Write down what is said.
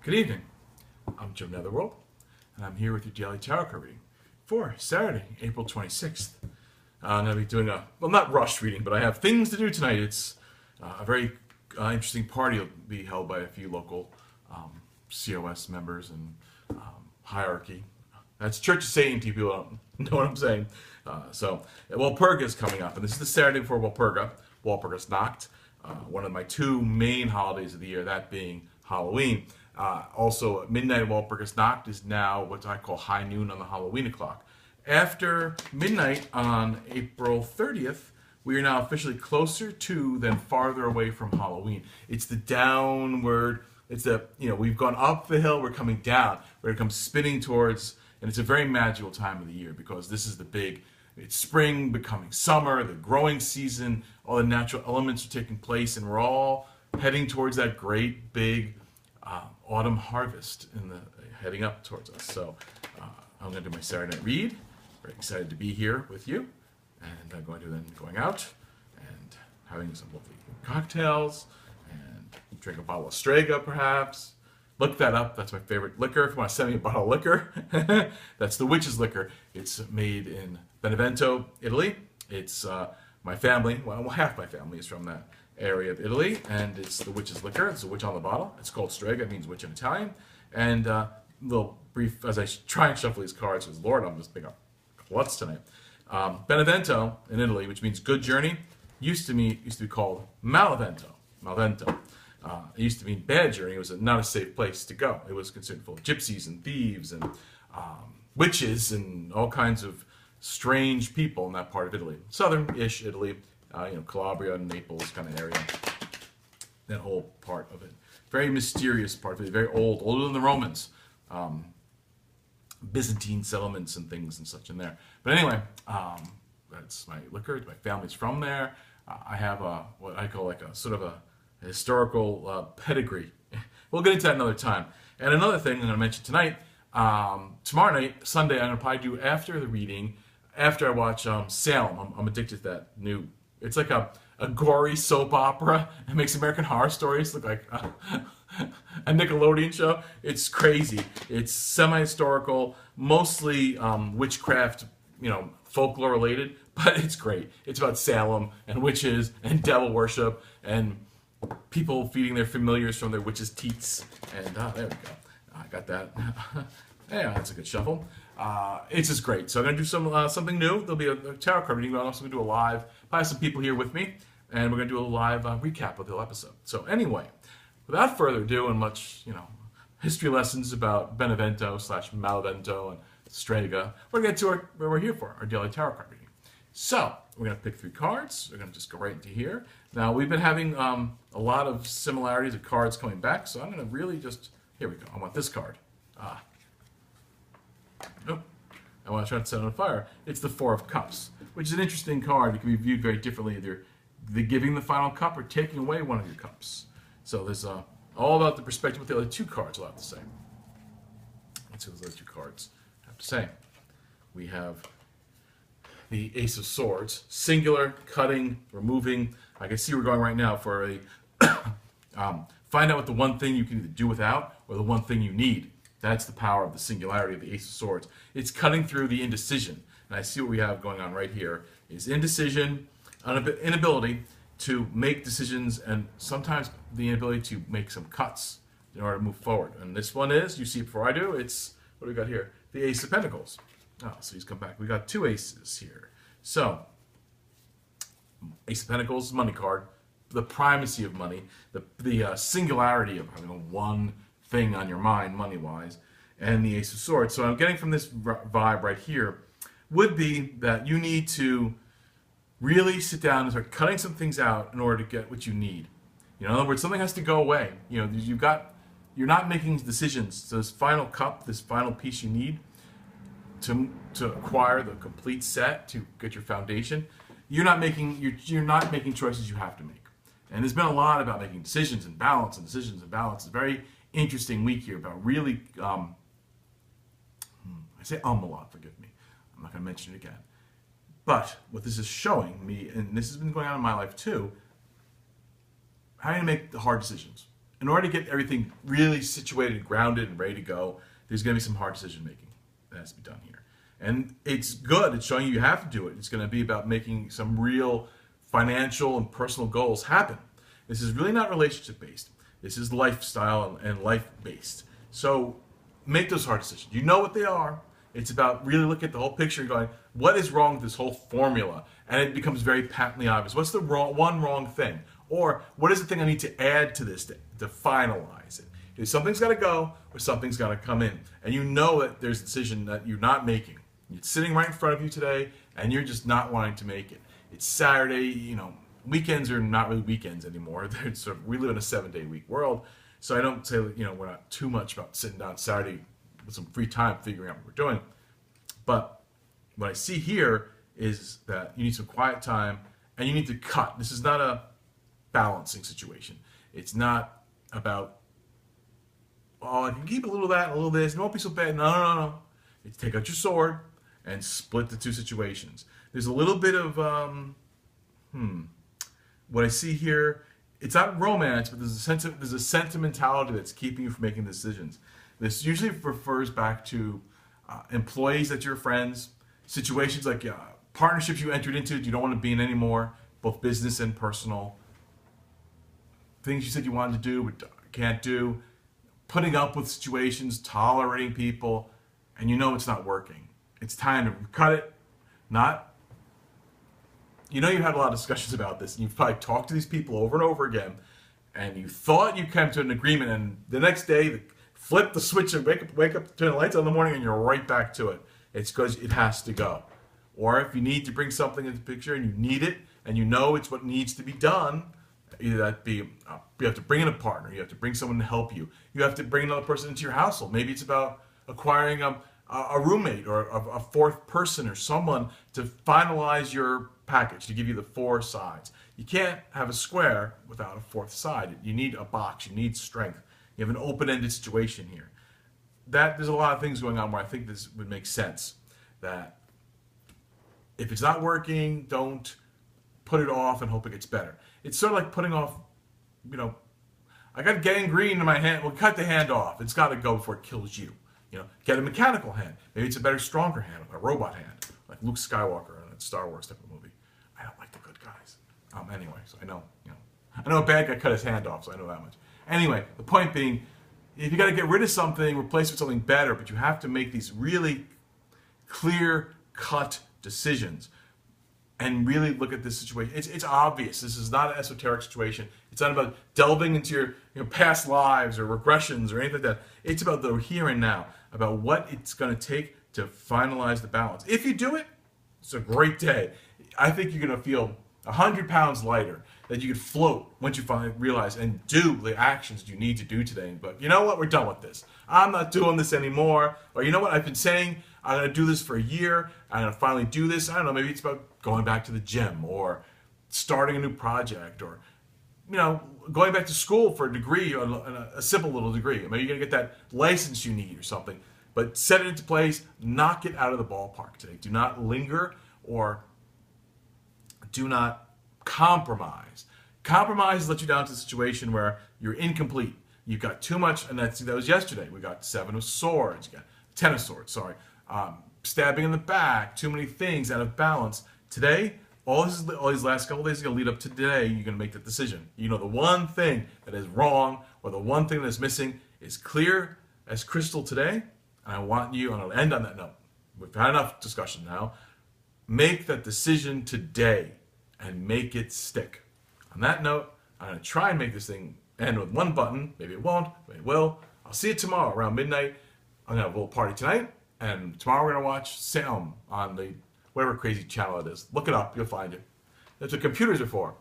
Good evening. I'm Jim Netherworld, and I'm here with your daily tarot card reading for Saturday, April 26th. I'm going to be doing well, not rushed reading, but I have things to do tonight. It's a very interesting party will be held by a few local COS members and hierarchy. That's Church of Satan to you people don't know what I'm saying. Walpurga is coming up, and this is the Saturday before Walpurga. Walpurga's Nacht, one of my two main holidays of the year, that being Halloween. Also, midnight Walpurga's Nacht is now what I call high noon on the Halloween clock. After midnight on April 30th, we are now officially closer to than farther away from Halloween. It's the downward, we've gone up the hill, we're coming down. We're going to come spinning towards, and it's a very magical time of the year because this is it's spring becoming summer, the growing season, all the natural elements are taking place, and we're all heading towards that great big autumn harvest heading up towards us. So I'm going to do my Saturday night read. Very excited to be here with you, and I'm going out and having some lovely cocktails and drink a bottle of Strega perhaps. Look that up. That's my favorite liquor. If you want to send me a bottle of liquor, that's the witch's liquor. It's made in Benevento, Italy. It's my family, well, half my family is from that area of Italy, and it's the witch's liquor. It's a witch on the bottle. It's called Strega. It means witch in Italian. And a little brief, as I try and shuffle these cards, because Lord, I'm just picking up klutz tonight. Benevento in Italy, which means good journey, used to be called Malevento. Malvento. It used to mean bad journey. It was not a safe place to go. It was considered full of gypsies and thieves and witches and all kinds of strange people in that part of Italy. Southern-ish Italy, Calabria, Naples kind of area. That whole part of it. Very mysterious part of it. Very old, older than the Romans. Byzantine settlements and things and such in there. But anyway, that's my liquor. My family's from there. I have what I call like a sort of a historical pedigree. We'll get into that another time. And another thing I'm going to mention tonight, tomorrow night, Sunday, I'm going to probably do after the reading, after I watch Salem. I'm addicted to that new, it's like a gory soap opera. It makes American Horror Stories look like a Nickelodeon show. It's crazy. It's semi-historical, mostly witchcraft, folklore related, but it's great. It's about Salem and witches and devil worship and people feeding their familiars from their witches' teats. And there we go. I got that. Yeah, that's a good shuffle. It's just great. So I'm going to do something new. There'll be a tarot card reading, but I'm also going to do a live. I have some people here with me, and we're going to do a live recap of the whole episode. So anyway, without further ado, and much history lessons about Benevento / Malvento and Strega, we're going to get to what we're here for, our daily tarot card reading. So we're going to pick 3 cards. We're going to just go right into here. Now, we've been having a lot of similarities of cards coming back, so I'm going to really just, here we go. I want this card. Nope. I want to try to set it on fire. It's the 4 of Cups, which is an interesting card. It can be viewed very differently, either giving the final cup or taking away one of your cups. So there's all about the perspective what the other 2 cards will have to say. Let's see what those other 2 cards have to say. We have the Ace of Swords, singular, cutting, removing. I can see we're going right now for a find out what the one thing you can either do without or the one thing you need. That's the power of the singularity of the Ace of Swords. It's cutting through the indecision. And I see what we have going on right here is indecision, inability to make decisions, and sometimes the inability to make some cuts in order to move forward. And this one is, you see it before I do, it's, what do we got here? The Ace of Pentacles. Oh, so he's come back. We got 2 aces here. So, Ace of Pentacles, money card, the primacy of money, the singularity of having one thing on your mind, money-wise, and the Ace of Swords. So I'm getting from this vibe right here would be that you need to really sit down and start cutting some things out in order to get what you need. In other words, something has to go away. You're not making decisions. So this final cup, this final piece you need to acquire the complete set to get your foundation, you're not making choices you have to make. And there's been a lot about making decisions and balance and decisions and balance. It's a very interesting week here about really, I say a lot, forgive me. I'm not going to mention it again. But what this is showing me, and this has been going on in my life too, having to make the hard decisions. in order to get everything really situated, grounded, and ready to go, there's going to be some hard decision making that has to be done here. And it's good. It's showing you have to do it. It's going to be about making some real financial and personal goals happen. This is really not relationship based. This is lifestyle and life based. So make those hard decisions. You know what they are. It's about really looking at the whole picture and going, what is wrong with this whole formula? And it becomes very patently obvious. What's the one wrong thing? Or what is the thing I need to add to this to finalize it? If something's got to go or something's got to come in. And you know that there's a decision that you're not making. It's sitting right in front of you today and you're just not wanting to make it. It's Saturday, weekends are not really weekends anymore. We live in a 7-day week world. So I don't say, we're not too much about sitting down Saturday with some free time figuring out what we're doing. But what I see here is that you need some quiet time and you need to cut. This is not a balancing situation. It's not about, I can keep a little of that and a little of this. It won't be so bad. No. It's take out your sword and split the two situations. There's a little bit of, what I see here, it's not romance, but there's a sentimentality that's keeping you from making decisions. This usually refers back to employees that you're friends, situations like partnerships you entered into you don't want to be in anymore, both business and personal, things you said you wanted to do but can't do, putting up with situations, tolerating people, and it's not working. It's time to cut it. You've had a lot of discussions about this, and you've probably talked to these people over and over again, and you thought you came to an agreement, and the next day, flip the switch and wake up, turn the lights on in the morning, and you're right back to it. It's because it has to go. Or if you need to bring something into the picture and you need it, and it's what needs to be done, either that be, you have to bring in a partner, you have to bring someone to help you, you have to bring another person into your household. Maybe it's about acquiring a roommate or a fourth person or someone to finalize your package, to give you the 4 sides. You can't have a square without a fourth side. You need a box, you need strength. You have an open-ended situation here. There's a lot of things going on where I think this would make sense. That if it's not working, don't put it off and hope it gets better. It's sort of like putting off, I got gangrene in my hand. Well, cut the hand off. It's got to go before it kills you. Get a mechanical hand. Maybe it's a better, stronger hand, a robot hand, like Luke Skywalker in a Star Wars type of movie. I don't like the good guys. Anyway, so I know a bad guy cut his hand off, so I know that much. Anyway, the point being, if you got to get rid of something, replace it with something better, but you have to make these really clear-cut decisions and really look at this situation. It's obvious. This is not an esoteric situation. It's not about delving into your past lives or regressions or anything like that. It's about the here and now, about what it's going to take to finalize the balance. If you do it, it's a great day. I think you're going to feel 100 pounds lighter, that you could float once you finally realize and do the actions you need to do today. But you know what? We're done with this. I'm not doing this anymore. Or you know what? I've been saying I'm going to do this for a year. I'm going to finally do this. I don't know. Maybe it's about going back to the gym or starting a new project or, going back to school for a degree, a simple little degree. Maybe you're going to get that license you need or something. But set it into place. Knock it out of the ballpark today. Do not linger or do not compromise. Compromise lets you down to a situation where you're incomplete. You've got too much, and that was yesterday. We got 7 of swords, you got 10 of swords, sorry. Stabbing in the back, too many things out of balance. Today, all these last couple of days are going to lead up to today. You're going to make that decision. The one thing that is wrong or the one thing that's missing is clear as crystal today. And I want you, and I'll end on that note. We've had enough discussion now. Make that decision today and make it stick. On that note, I'm going to try and make this thing end with one button. Maybe it won't, maybe it will. I'll see you tomorrow around midnight. I'm going to have a little party tonight, and tomorrow we're going to watch Salem on the whatever crazy channel it is. Look it up, you'll find it. That's what computers are for.